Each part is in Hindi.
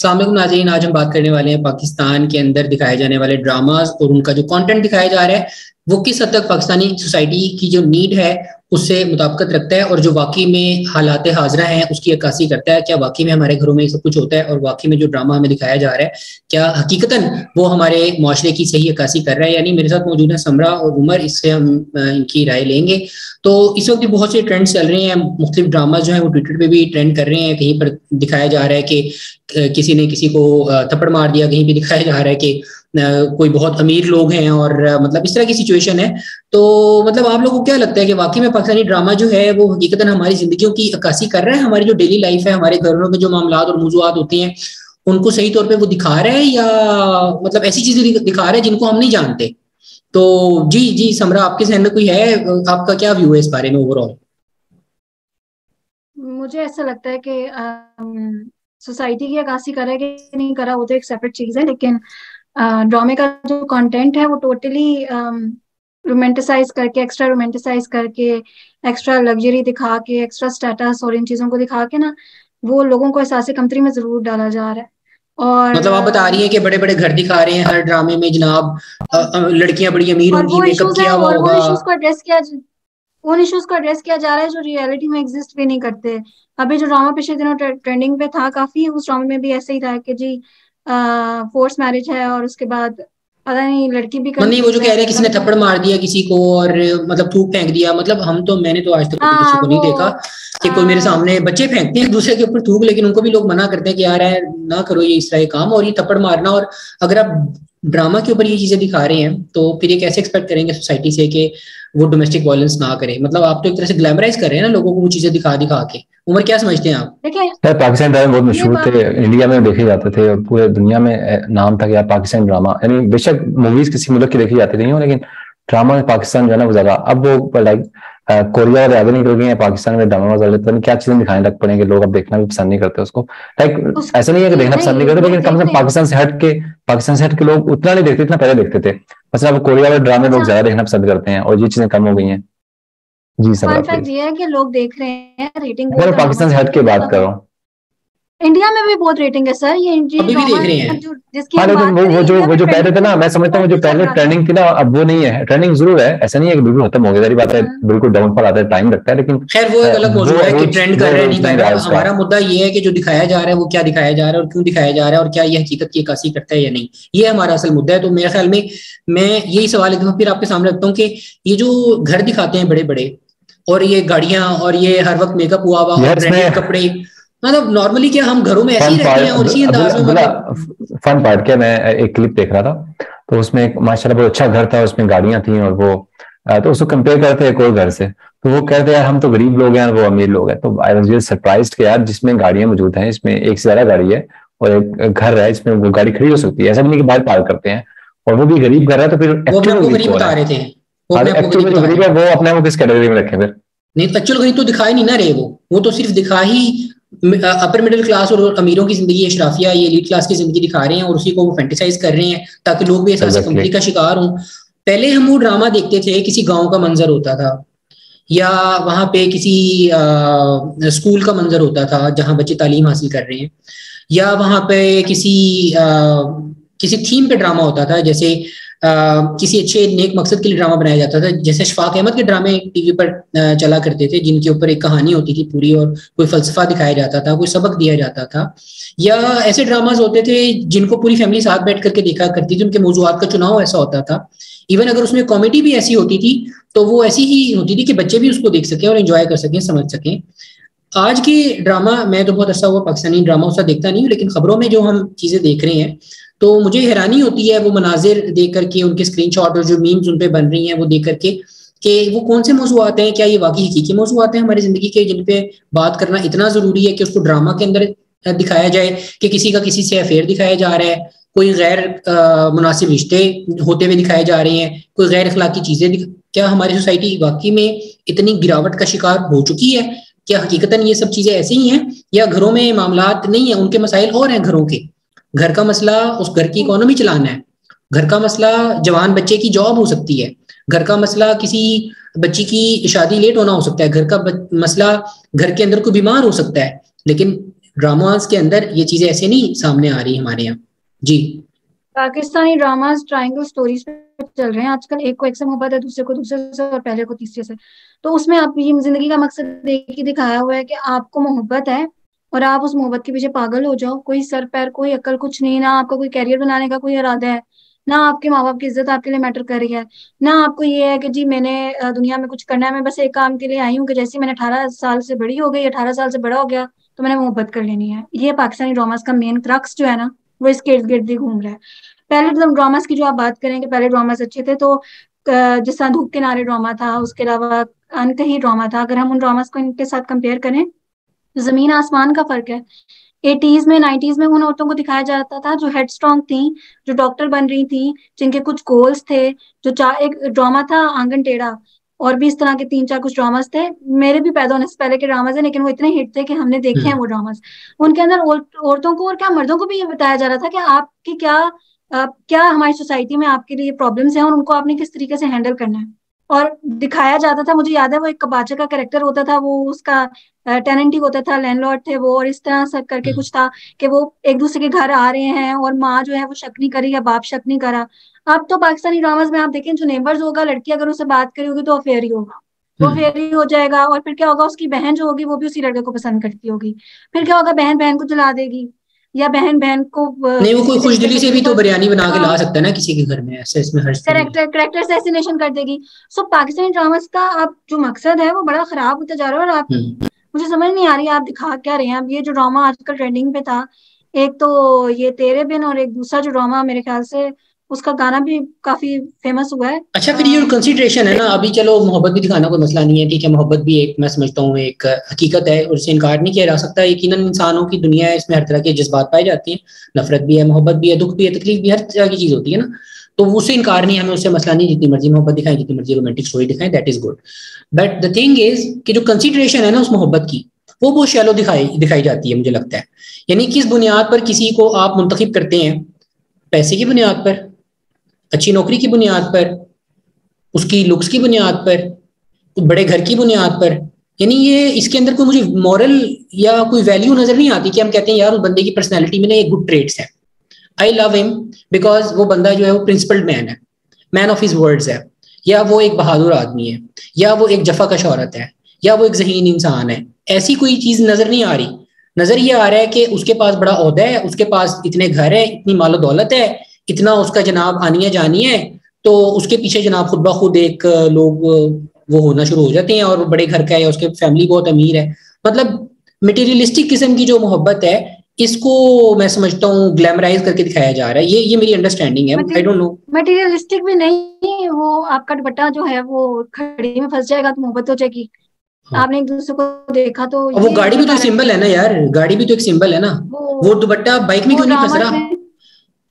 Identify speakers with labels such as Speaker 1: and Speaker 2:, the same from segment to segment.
Speaker 1: अस्सलाम वालेकुम नाज़रीन, आज हम बात करने वाले हैं पाकिस्तान के अंदर दिखाए जाने वाले ड्रामाज और उनका जो कंटेंट दिखाया जा रहा है वो किस हद तक पाकिस्तानी सोसाइटी की जो नीड है उससे मुताबिकत रखता है और जो वाकई में हालात हाजरा हैं उसकी अक्कासी करता है। क्या वाकई में हमारे घरों में सब कुछ होता है और वाकई में जो ड्रामा हमें दिखाया जा रहा है क्या हकीकतन वो हमारे माशरे की सही अक्कासी कर रहा है? यानी मेरे साथ मौजूद है समरा और उमर, इससे हम इनकी राय लेंगे। तो इस वक्त बहुत से ट्रेंड्स चल रहे हैं, मुख्तलिफ ड्रामाज जो है वो ट्विटर पे भी ट्रेंड कर रहे हैं। कहीं पर दिखाया जा रहा है कि किसी ने किसी को थप्पड़ मार दिया, कहीं पे दिखाया जा रहा है कि कोई बहुत अमीर लोग हैं और मतलब इस तरह की सिचुएशन है। तो मतलब आप लोगों को क्या लगता है कि वाकई में पाकिस्तानी ड्रामा जो है वो हकीकतन हमारी जिंदगियों की अक्कासी कर रहा है? हमारी जो डेली लाइफ है, हमारे घरों में जो मामलात और मौजूआत होती हैं उनको सही तौर पे वो दिखा रहा है या मतलब ऐसी चीजें दिखा रहा है जिनको हम नहीं जानते? तो जी जी समरा, आपके जहन में कोई है? आपका क्या व्यू है इस बारे में ओवरऑल?
Speaker 2: मुझे ऐसा लगता है कि सोसाइटी की अक्कासी करा है कि नहीं करा वो तो एक सेपरेट चीज है, लेकिन ड्रामे का जो कंटेंट है वो टोटली रोमांटिसाइज करके, एक्स्ट्रा रोमांटिसाइज करके, एक्स्ट्रा लग्जरी दिखा के, एक्स्ट्रा स्टेटस और इन चीजों को दिखा के ना वो लोगों को एहसास कमतरी में जरूर डाला जा रहा है। और
Speaker 1: मतलब आप बता रही हैं कि बड़े बड़े घर दिखा रहे हैं हर ड्रामे में जनाब, लड़कियां बड़ी अमीर
Speaker 2: और
Speaker 1: होंगी,
Speaker 2: वो
Speaker 1: मेकअप
Speaker 2: इश्यूज है
Speaker 1: किया हुआ
Speaker 2: और
Speaker 1: होगा।
Speaker 2: उन इश्यूज को एड्रेस किया जा रहा है जो रियलिटी में एग्जिस्ट भी नहीं करते। अभी जो ड्रामा पिछले दिनों ट्रेंडिंग पे था काफी, उस ड्रामे में भी ऐसे ही था कि जी फोर्स मैरिज है और उसके बाद पता नहीं लड़की भी
Speaker 1: नहीं, वो जो
Speaker 2: कंसीव
Speaker 1: कह
Speaker 2: है,
Speaker 1: रहे हैं
Speaker 2: लड़का
Speaker 1: किसी ने
Speaker 2: भी
Speaker 1: थप्पड़ मार दिया किसी को और मतलब थूक फेंक दिया, मतलब मैंने तो आज तक कभी किसी
Speaker 2: हाँ
Speaker 1: को नहीं
Speaker 2: वो
Speaker 1: देखा कि कोई मेरे सामने बच्चे फेंकते हैं एक दूसरे के ऊपर थूक, लेकिन उनको भी लोग मना करते हैं कि यार है ना करो ये इस तरह के काम। और ये थप्पड़ मारना, और अगर आप ड्रामा के ऊपर ये चीजें दिखा रहे हैं तो फिर ये कैसे एक्सपेक्ट करेंगे सोसाइटी से कि वो डोमेस्टिक वायलेंस ना करे? मतलब आप तो एक तरह से ग्लैमराइज कर रहे हैं ना लोगों को वो चीजें दिखा दिखा के। उमर, क्या समझते हैं आप?
Speaker 2: देखिए
Speaker 3: यार पाकिस्तानी ड्रामे बहुत
Speaker 2: ये
Speaker 3: मशहूर
Speaker 2: बात
Speaker 3: थे, इंडिया में देखे जाते थे और पूरे दुनिया में नाम था कि यार पाकिस्तानी ड्रामा, यानी बेशक मूवीज किसी मुल्क की देखी जाती नहीं हो लेकिन ड्रामा में पाकिस्तान जो है ना वो ज्यादा, अब वो लाइक कोरिया वाले आगे निकल गए हैं, पाकिस्तान में ड्रामा वाले पता नहीं क्या चीजें दिखाने लग पड़ेंगे, लोग अब देखना भी पसंद नहीं करते उसको। लाइक
Speaker 2: उस
Speaker 3: ऐसा नहीं है कि देखना पसंद
Speaker 2: नहीं
Speaker 3: नहीं करते,
Speaker 2: लोग
Speaker 3: लेकिन कम से कम
Speaker 2: देखते हैं।
Speaker 3: पाकिस्तान से हट के लोग उतना नहीं देखते, इतना पहले देखते थे। मतलब अब कोरिया वाले ड्रामे लोग
Speaker 2: अच्छा,
Speaker 3: ज्यादा देखना पसंद करते हैं और ये चीजें कम हो गई हैं। जी
Speaker 2: फन
Speaker 3: सर
Speaker 2: फैक्ट
Speaker 3: प्लीज।
Speaker 2: ये है कि लोग देख रहे हैं, रेटिंग
Speaker 3: मैं
Speaker 2: बहुत ड्रामा
Speaker 3: पाकिस्तान से
Speaker 2: की
Speaker 3: हट के
Speaker 2: है
Speaker 3: बात कर
Speaker 2: मतलब।
Speaker 3: रहा हूँ।
Speaker 2: इंडिया में भी बहुत रेटिंग है सर, ये इंडियन
Speaker 1: अभी भी देख
Speaker 2: ड्रामा
Speaker 1: रहे हैं?
Speaker 2: जो जिसकी
Speaker 3: हाँ
Speaker 2: हम
Speaker 3: लेकिन
Speaker 2: बात
Speaker 3: वो
Speaker 2: करें,
Speaker 3: वो जो
Speaker 2: इंडिया
Speaker 3: वो
Speaker 2: में
Speaker 3: जो पहले
Speaker 2: ट्रेंडिंग
Speaker 3: थे
Speaker 2: पे
Speaker 3: ना, मैं समझता हूँ वो जो
Speaker 2: काफी चल
Speaker 3: पहले
Speaker 2: रहा था।
Speaker 3: ट्रेंडिंग थी ना अब वो नहीं है। ट्रेंडिंग जरूर है, ऐसा नहीं है कि बिल्कुल खत्म हो गया, सारी बात है,
Speaker 2: हाँ
Speaker 3: बिल्कुल डाउनफॉल आता है, टाइम लगता है, लेकिन
Speaker 1: खैर वो एक अलग मौजू
Speaker 3: वो
Speaker 1: है कि
Speaker 3: रोज
Speaker 1: ट्रेंड कर
Speaker 3: वो
Speaker 1: रहा है
Speaker 3: रोज
Speaker 1: नहीं कर
Speaker 3: नहीं
Speaker 1: रहा।
Speaker 3: रहा उसका।
Speaker 1: हमारा मुद्दा ये है कि जो दिखाया जा रहा है वो क्या दिखाया जा रहा है और क्यों दिखाया जा रहा है और क्या ये हकीकत की अक्कासी करता है या नहीं, ये हमारा असल मुद्दा है। तो मेरे ख्याल में मैं यही सवाल एक दफा फिर आपके सामने रखता हूँ कि ये जो घर दिखाते हैं बड़े बड़े और ये गाड़ियां और ये हर वक्त मेकअप हुआ हुआ और
Speaker 3: यार
Speaker 1: ब्रांडेड
Speaker 3: इसमें
Speaker 1: कपड़े, मतलब नॉर्मली क्या हम घरों में ऐसे
Speaker 3: फन
Speaker 1: ही रहते हैं
Speaker 3: पार्ट
Speaker 1: और इसी अंदाज में
Speaker 3: अब्दुल्ला,
Speaker 1: मतलब?
Speaker 3: फन पार्ट क्या, मैं एक क्लिप देख रहा था तो उसमें माशाल्लाह बहुत अच्छा घर था, उसमें गाड़ियां थी और वो तो उसको कंपेयर करते हैं एक और घर से, तो वो कहते हैं यार हम तो गरीब लोग हैं और वो अमीर लोग हैं। तो आई वाज रियली सरप्राइज्ड कि यार जिसमें गाड़ियां मौजूद हैं, इसमें एक से ज्यादा गाड़ी है और एक घर है इसमें वो गाड़ी खड़ी हो सकती है, ऐसा भी नहीं कि बाहर पार्क करते हैं, और वो भी गरीब घर है, तो फिर
Speaker 1: वो अपने
Speaker 3: एक्चुअल
Speaker 1: आप
Speaker 3: में
Speaker 1: को
Speaker 3: गरीब
Speaker 1: गरीब
Speaker 3: कौन
Speaker 1: बता
Speaker 3: है?
Speaker 1: रहे थे, वो
Speaker 3: हाँ
Speaker 1: अपने आप को
Speaker 3: एक्चुअल
Speaker 1: गरीब
Speaker 3: में जो
Speaker 1: बता रहे
Speaker 3: गरीब है
Speaker 1: थे।
Speaker 3: वो अपने आप को किस कैटेगरी में रखे फिर?
Speaker 1: नहीं, एक्चुअल गरीब तो दिखा ही नहीं ना रहे, वो तो सिर्फ दिखा ही अपर मिडिल क्लास और अमीरों की जिंदगी, अशराफिया ये एलीट क्लास की जिंदगी दिखा रहे हैं और उसी को वो फैंटिसाइज कर रहे हैं ताकि लोग भी एहसास
Speaker 3: एग्जैक्टली।
Speaker 1: कमतरी का शिकार हों। पहले हम वो ड्रामा देखते थे, किसी गांव का मंजर होता था या वहां पे किसी स्कूल का मंजर होता था जहां बच्चे तालीम हासिल कर रहे हैं, या वहां पे किसी किसी थीम पे ड्रामा होता था, जैसे किसी अच्छे नेक मकसद के लिए ड्रामा बनाया जाता था, जैसे शफाक अहमद के ड्रामे टीवी पर चला करते थे जिनके ऊपर एक कहानी होती थी पूरी और कोई फलसफा दिखाया जाता था, कोई सबक दिया जाता था। या ऐसे ड्रामाज होते थे जिनको पूरी फैमिली साथ बैठ करके देखा करती थी, उनके मौजूआत का चुनाव ऐसा होता था। इवन अगर उसमें कॉमेडी भी ऐसी होती थी तो वो ऐसी ही होती थी कि बच्चे भी उसको देख सकें और एंजॉय कर सकें, समझ सकें। आज की ड्रामा, मैं तो बहुत अच्छा हुआ पाकिस्तानी ड्रामा उसका देखता नहीं हूँ, लेकिन खबरों में जो हम चीजें देख रहे हैं तो मुझे हैरानी होती है वो मनाजिर देख करके, उनके स्क्रीनशॉट और जो मीम्स उन पे बन रही हैं वो देख करके कि वो कौन से मौजूआत हैं, क्या ये वाकई हकीकी मौजूआत हैं हमारी जिंदगी के जिन पे बात करना इतना जरूरी है कि उसको ड्रामा के अंदर दिखाया जाए कि किसी का किसी से अफेयर दिखाया जा रहा है, कोई गैर मुनासिब रिश्ते होते हुए दिखाए जा रहे हैं, कोई गैर अखलाकी चीजें क्या हमारी सोसाइटी वाकई में इतनी गिरावट का शिकार हो चुकी है? क्या हकीकतन ये सब चीजें ऐसे ही हैं या घरों में मामलात नहीं है, उनके मसाइल और हैं घरों के? घर का मसला उस घर की इकोनॉमी चलाना है, घर का मसला जवान बच्चे की जॉब हो सकती है, घर का मसला किसी बच्ची की शादी लेट होना हो सकता है, घर का मसला घर के अंदर कोई बीमार हो सकता है, लेकिन ड्रामास के अंदर ये चीजें ऐसे नहीं सामने आ रही हमारे यहाँ। जी,
Speaker 2: पाकिस्तानी ड्रामास ट्रायंगल स्टोरीज पे चल रहे हैं आजकल, एक को एक से मोहब्बत है, दूसरे को दूसरे से, और पहले को तीसरे से। तो उसमें आप ये जिंदगी का मकसद एक ही दिखाया हुआ है कि आपको मोहब्बत है और आप उस मोहब्बत के पीछे पागल हो जाओ, कोई सर पैर कोई अक्ल कुछ नहीं, ना आपका कोई कैरियर बनाने का कोई इरादा है, ना आपके माँ बाप की इज्जत आपके लिए मैटर कर रही है, ना आपको ये है कि जी मैंने दुनिया में कुछ करना है, मैं बस एक काम के लिए आई हूँ कि जैसे मैंने 18 साल से बड़ी हो गई, 18 साल से बड़ा हो गया तो मैंने मोहब्बत कर लेनी है। ये पाकिस्तानी ड्रामास का मेन क्रक्स जो है ना, वो इसके इर्द गिर्द ही घूम रहा है। पहले ड्रामास की जो आप बात करें कि पहले ड्रामास अच्छे थे, तो जिस तरह धूप के नारे ड्रामा था, उसके अलावा अनकही ड्रामा था, अगर हम उन ड्रामास को इनके साथ कंपेयर करें तो जमीन आसमान का फर्क है। 80s में 90s में उन औरतों को दिखाया जाता था जो हेड स्ट्रॉन्ग थी, जो डॉक्टर बन रही थी, जिनके कुछ गोल्स थे, जो एक ड्रामा था आंगन टेढ़ा, और भी इस तरह के 3-4 कुछ ड्रामास थे, मेरे भी पैदा होने से पहले के ड्रामास है, लेकिन वो इतने हिट थे कि हमने देखे हैं वो ड्रामास। उनके अंदर औरतों को और क्या मर्दों को भी ये बताया जा रहा था कि आपकी क्या हमारी सोसाइटी में आपके लिए प्रॉब्लम्स हैं और उनको आपने किस तरीके से हैंडल करना है। और दिखाया जाता था, मुझे याद है वो एक कबाचे का कैरेक्टर होता था, वो उसका टेनेंट ही होता था, लैंडलॉर्ड थे वो, और इस तरह से करके कुछ था कि वो एक दूसरे के घर आ रहे हैं और माँ जो है वो शक नहीं करी या बाप शक नहीं करा। अब तो पाकिस्तानी ड्रामास में आप देखें, जो नेबर्स होगा, लड़की अगर उससे बात करी होगी तो अफेयर ही होगा, वो अफेयर ही हो जाएगा। और फिर क्या होगा, उसकी बहन जो होगी वो भी उसी लड़के को पसंद करती होगी, फिर क्या होगा, बहन बहन को जला देगी, या बहन बहन को
Speaker 1: नहीं वो कोई
Speaker 2: किसी
Speaker 1: खुशदिली
Speaker 2: तरीके
Speaker 1: से भी तो बिरयानी बना के ला
Speaker 2: हाँ,
Speaker 1: सकता है ना किसी के घर में, ऐसे इसमें हर्ष थोड़ी है।
Speaker 2: करेक्टर असैसिनेशन कर देगी। सो पाकिस्तानी ड्रामास का अब जो मकसद है वो बड़ा खराब होता जा रहा है, और आप मुझे समझ नहीं आ रही आप दिखा क्या रहे हैं। अब ये जो ड्रामा आजकल ट्रेंडिंग पे था, एक तो ये तेरे बिन, और एक दूसरा जो ड्रामा मेरे ख्याल से उसका गाना भी काफी फेमस हुआ है।
Speaker 1: अच्छा, फिर ये कंसिडरेशन है ना, अभी चलो मोहब्बत भी दिखाना कोई मसला नहीं है, ठीक है, मोहब्बत भी एक मैं समझता हूँ एक हकीकत है और इससे इनकार नहीं किया जा सकता। यकीनन इंसानों की दुनिया है, इसमें हर तरह के जज्बात पाए जाते हैं, नफरत भी है, मोहब्बत भी है, दुख भी है, तकलीफ भी, हर तरह की चीज होती है ना, तो उससे इनकार नहीं, हमें उससे मसला नहीं, जितनी मर्जी मोहब्बत दिखाएं, जितनी मर्जी रोमांटिक स्टोरी दिखाएं, that is good. But the thing is कि जो कंसिडरेशन है ना उस मोहब्बत की, वो बहुत शैलो दिखाई जाती है मुझे लगता है। यानी किस बुनियाद पर किसी को आप मुंतखब करते हैं, पैसे की बुनियाद पर, अच्छी नौकरी की बुनियाद पर, उसकी लुक्स की बुनियाद पर, बड़े घर की बुनियाद पर, यानी ये इसके अंदर कोई मुझे मॉरल या कोई वैल्यू नजर नहीं आती कि हम कहते हैं यार उस बंदे की पर्सनैलिटी में ना ये गुड ट्रेट्स हैं, आई लव हिम बिकॉज वो बंदा जो है वो प्रिंसिपल्ड मैन है, मैन ऑफ हिज वर्ड्स है, या वो एक बहादुर आदमी है, या वो एक जफाकश औरत है, या वो एक ज़हीन इंसान है। ऐसी कोई चीज नजर नहीं आ रही। नजर ये आ रहा है कि उसके पास बड़ा ओहदा है, उसके पास इतने घर है, इतनी मालो दौलत है, इतना उसका जनाब आनिया जानी है, तो उसके पीछे जनाब खुद ब खुद एक लोग वो होना शुरू हो जाते हैं, और बड़े घर का है, उसके फैमिली बहुत अमीर है। मतलब मटेरियलिस्टिक किस्म की जो मोहब्बत है, इसको मैं समझता हूँ ग्लैमराइज करके दिखाया जा रहा है। ये मेरी अंडरस्टैंडिंग है, आई डोंट नो।
Speaker 2: मटेरियलिस्टिक भी नहीं, वो आपका दुपट्टा जो है वो खड़ी में फंस जाएगा तो मोहब्बत हो जाएगी।
Speaker 1: हाँ।
Speaker 2: आपने एक दूसरे को देखा तो
Speaker 1: वो गाड़ी भी तो एक सिंबल है ना यार, गाड़ी भी तो एक सिंबल है ना। वो दुपट्टा बाइक में क्यों नहीं फंस रहा?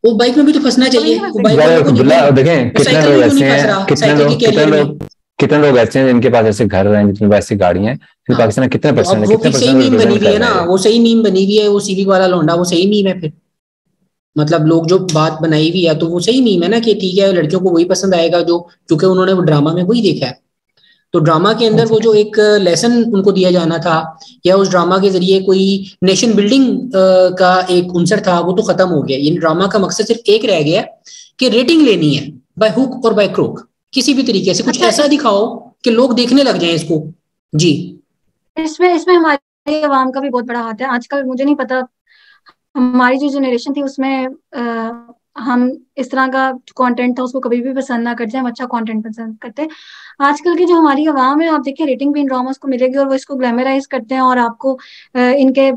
Speaker 1: वो बाइक में भी तो फंसना चाहिए, वो बाइक वालों को नहीं,
Speaker 3: देखें कितने लोग ऐसे हैं, कितने लोग ऐसे हैं जिनके पास ऐसे घर हैं, जिनके पास ऐसी गाड़ियां हैं, फिर पाकिस्तान में कितने परसेंट है, कितने
Speaker 1: सही मीम बनी हुई है ना, वो सही मीम बनी हुई है, वो सिविक वाला लौंडा, वो सही मीम है। फिर मतलब लोग जो बात बनाई हुई है तो वो सही मीम है ना, कि ठीक है लड़कियों को वही पसंद आएगा जो, क्योंकि उन्होंने वो ड्रामा में वही देखा है। तो ड्रामा के अंदर वो जो एक लेसन उनको दिया जाना था, या उस ड्रामा के जरिए कोई नेशन बिल्डिंग का एक उनसर था, वो तो खत्म हो गया। ये ड्रामा का मकसद सिर्फ एक रह गया कि रेटिंग लेनी है, बाय हुक और बाय क्रोक, किसी भी तरीके से कुछ ऐसा दिखाओ कि लोग देखने लग जाएं इसको। जी,
Speaker 2: इसमें हमारी आवाम का भी बहुत बड़ा हाथ है आजकल। मुझे नहीं पता, हमारी जो जनरेशन थी उसमें हम इस तरह का कंटेंट था उसको कभी भी पसंद ना करते, हम अच्छा कंटेंट पसंद करते। आजकल की जो हमारी आवाम है, आप देखिए रेटिंग भी इन ड्रामास को मिलेगी और वो इसको ग्लैमराइज करते हैं, और आपको इनके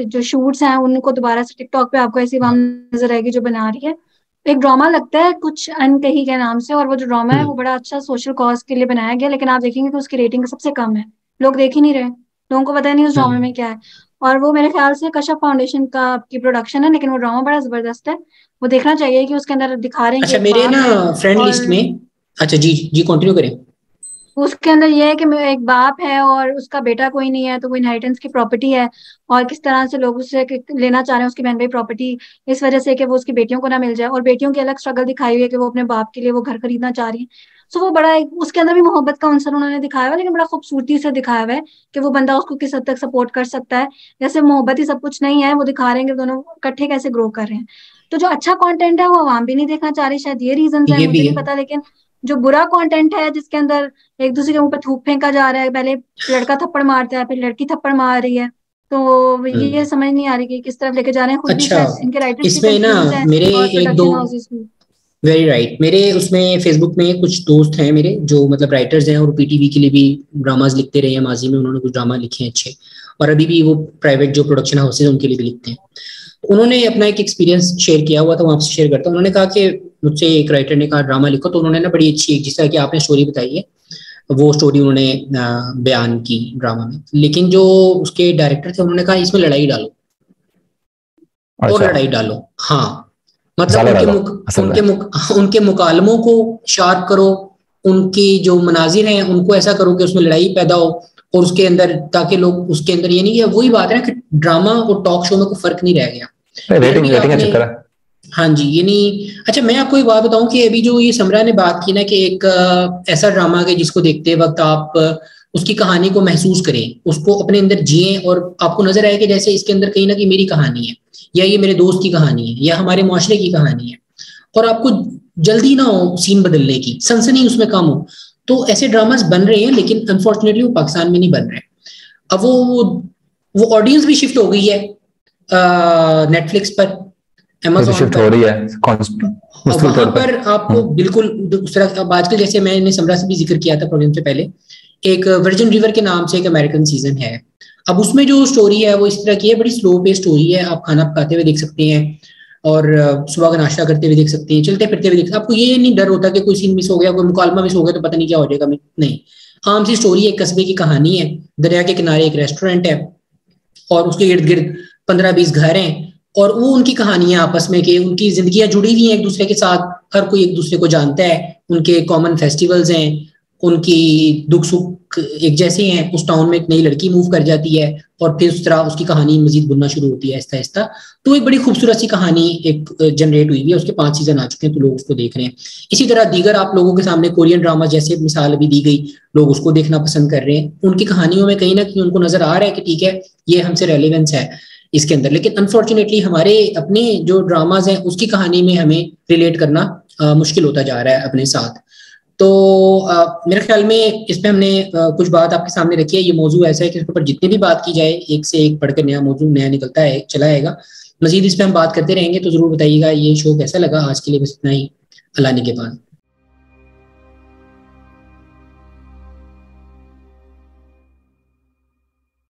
Speaker 2: जो शूट्स हैं उनको दोबारा से टिकटॉक पे आपको ऐसी आवाम नजर आएगी जो बना रही है। एक ड्रामा लगता है कुछ अनकही के नाम से, और वो जो ड्रामा है वो बड़ा अच्छा सोशल कॉज के लिए बनाया गया, लेकिन आप देखेंगे कि उसकी रेटिंग सबसे कम है, लोग देख ही नहीं रहे, लोगों को पता नहीं उस ड्रामे में क्या है। और वो मेरे ख्याल से कशफ फाउंडेशन का की प्रोडक्शन है, लेकिन वो ड्रामा बड़ा जबरदस्त है, वो देखना चाहिए कि उसके अंदर दिखा रहे हैं
Speaker 1: अच्छा मेरे ना फ्रेंड लिस्ट में, अच्छा जी जी कंटिन्यू करें।
Speaker 2: उसके अंदर ये है कि एक बाप है और उसका बेटा कोई नहीं है, तो वो इनहेरिटेंस की प्रॉपर्टी है, और किस तरह से लोग उससे लेना चाह रहे हैं उसकी बहन भाई प्रॉपर्टी, इस वजह से कि वो उसकी बेटियों को ना मिल जाए, और बेटियों की अलग स्ट्रगल दिखाई हुई है कि वो अपने बाप के लिए वो घर खरीदना चाह रही है। सो वो बड़ा उसके अंदर भी मोहब्बत का अंसर उन्होंने दिखाया हुआ है, लेकिन बड़ा खूबसूरती से दिखाया हुआ है कि वो बंदा उसको किस हद तक सपोर्ट कर सकता है। जैसे मोहब्बत ही सब कुछ नहीं है, वो दिखा रहे हैं कि दोनों इकट्ठे कैसे ग्रो कर रहे हैं। तो जो अच्छा कंटेंट है वो आवाम भी नहीं देखना चाह रही, शायद ये रीजन है,
Speaker 1: ये
Speaker 2: मुझे
Speaker 1: भी
Speaker 2: नहीं
Speaker 1: है।
Speaker 2: पता। लेकिन जो बुरा कंटेंट है जिसके अंदर एक दूसरे के ऊपर थूक फेंका जा रहा है, पहले लड़का थप्पड़ मारता है फिर लड़की थप्पड़ मार रही है, तो ये
Speaker 1: हम्म।
Speaker 2: समझ नहीं आ रही कि किस तरफ लेके जा रहे हैं। खुद भी
Speaker 1: अच्छा,
Speaker 2: शायद इनके राइटर्स भी
Speaker 1: इसमें ना
Speaker 2: कंफ्यूज हैं
Speaker 1: मेरे
Speaker 2: और
Speaker 1: एक दो,
Speaker 2: प्रोडक्शन हाउसेस भी।
Speaker 1: वेरी राइट, मेरे उसमें फेसबुक में कुछ दोस्त हैं मेरे जो मतलब राइटर्स हैं और पीटीवी के लिए भी ड्रामाज लिखते रहे हैं, माजी में उन्होंने कुछ ड्रामा लिखे हैं अच्छे, और अभी भी वो प्राइवेट जो प्रोडक्शन हाउसेज उनके लिए भी लिखते हैं। उन्होंने अपना एक एक्सपीरियंस शेयर किया हुआ था, वो आपसे शेयर करता हूँ। उन्होंने कहा कि मुझसे एक राइटर ने कहा ड्रामा लिखो, तो उन्होंने ना बड़ी अच्छी, जिस तरह की आपने स्टोरी बताई है वो स्टोरी उन्होंने बयान की ड्रामा में, लेकिन जो उसके डायरेक्टर थे उन्होंने कहा इसमें लड़ाई डालो और
Speaker 3: अच्छा,
Speaker 1: लड़ाई डालो। हाँ, मतलब
Speaker 3: मसाला डालो असल में।
Speaker 1: उनके मुकालमों को शार्प करो, उनकी जो मनाजिर हैं उनको ऐसा करो कि उसमें लड़ाई पैदा हो, और उसके अंदर ताकि लोग उसके अंदर, ये नहीं कि वही बात है ना कि ड्रामा और टॉक शो में कोई फर्क नहीं रह गया। जब
Speaker 3: रेटिंग
Speaker 1: भी
Speaker 3: रेटिंग का
Speaker 1: आपने,
Speaker 3: चक्कर है।
Speaker 1: हाँ जी, ये नहीं। अच्छा, मैं आपको एक बात बताऊं कि अभी जो ये समरा ने बात की ना कि एक ऐसा ड्रामा है जिसको देखते वक्त आप उसकी कहानी को महसूस करें, उसको अपने अंदर जिएं, और आपको नजर आए कि जैसे इसके अंदर कहीं ना कहीं मेरी कहानी है, या ये मेरे दोस्त की कहानी है, या हमारे मुआशरे की कहानी है, और आपको जल्दी ना हो सीन बदलने की, सनसनी उसमें कम हो, तो ऐसे ड्रामास बन रहे हैं, लेकिन अनफॉर्चुनेटली वो पाकिस्तान में नहीं बन रहे। अब वो ऑडियंस भी शिफ्ट हो गई है नेटफ्लिक्स पर,
Speaker 3: ये तो
Speaker 1: अमेजोन
Speaker 3: शिफ्ट हो
Speaker 1: पर।
Speaker 3: रही है मुस्तकिल
Speaker 1: वहां
Speaker 3: तौर पे।
Speaker 1: पर आपको बिल्कुल दूसरा, अब आजकल जैसे मैंने समरा से भी जिक्र किया था प्रोग्राम से पहले, एक वर्जिन रिवर के नाम से एक अमेरिकन सीजन है। अब उसमें जो स्टोरी है वो इस तरह की है, बड़ी स्लो पे स्टोरी है, आप खाना पकाते हुए देख सकते हैं, और सुबह का नाश्ता करते हुए देख सकते हैं, चलते फिरते हुए देख सकते हैं। आपको ये नहीं डर होता कि कोई सीन मिस हो गया, कोई मुकालमा मिस हो गया तो पता नहीं क्या हो जाएगा, नहीं। आम सी स्टोरी है, एक कस्बे की कहानी है, दरिया के किनारे एक रेस्टोरेंट है, और उसके इर्द गिर्द 15-20 घर हैं, और वो उनकी कहानियां आपस में, कि उनकी जिंदगियां जुड़ी हुई हैं एक दूसरे के साथ, हर कोई एक दूसरे को जानता है, उनके कॉमन फेस्टिवल्स हैं, उनकी दुख सुख एक जैसे हैं। उस टाउन में एक नई लड़की मूव कर जाती है, और फिर उस तरह उसकी कहानी मजीद बुनना शुरू होती है आहिस्ता आहिस्ता। तो एक बड़ी खूबसूरत सी कहानी एक जनरेट हुई है, उसके 5 सीजन आ चुके हैं, तो लोग उसको देख रहे हैं। इसी तरह दीगर आप लोगों के सामने कोरियन ड्रामा जैसे मिसाल अभी दी गई, लोग उसको देखना पसंद कर रहे हैं। उनकी कहानियों में कहीं ना कहीं उनको नजर आ रहा है कि ठीक है, ये हमसे रेलेवेंस है इसके अंदर, लेकिन अनफॉर्चुनेटली हमारे अपने जो ड्रामाज हैं उसकी कहानी में हमें रिलेट करना मुश्किल होता जा रहा है अपने साथ। तो मेरे ख्याल में इस पे हमने कुछ बात आपके सामने रखी है। ये मौजू ऐसा है कि इसके ऊपर जितनी भी बात की जाए, एक से एक बढ़कर नया मौजू नया निकलता है, चला आएगा। मजीद इस पे हम बात करते रहेंगे, तो जरूर बताइएगा ये शो कैसा लगा। आज के लिए बस इतना ही, अल्लाह ने के बाद।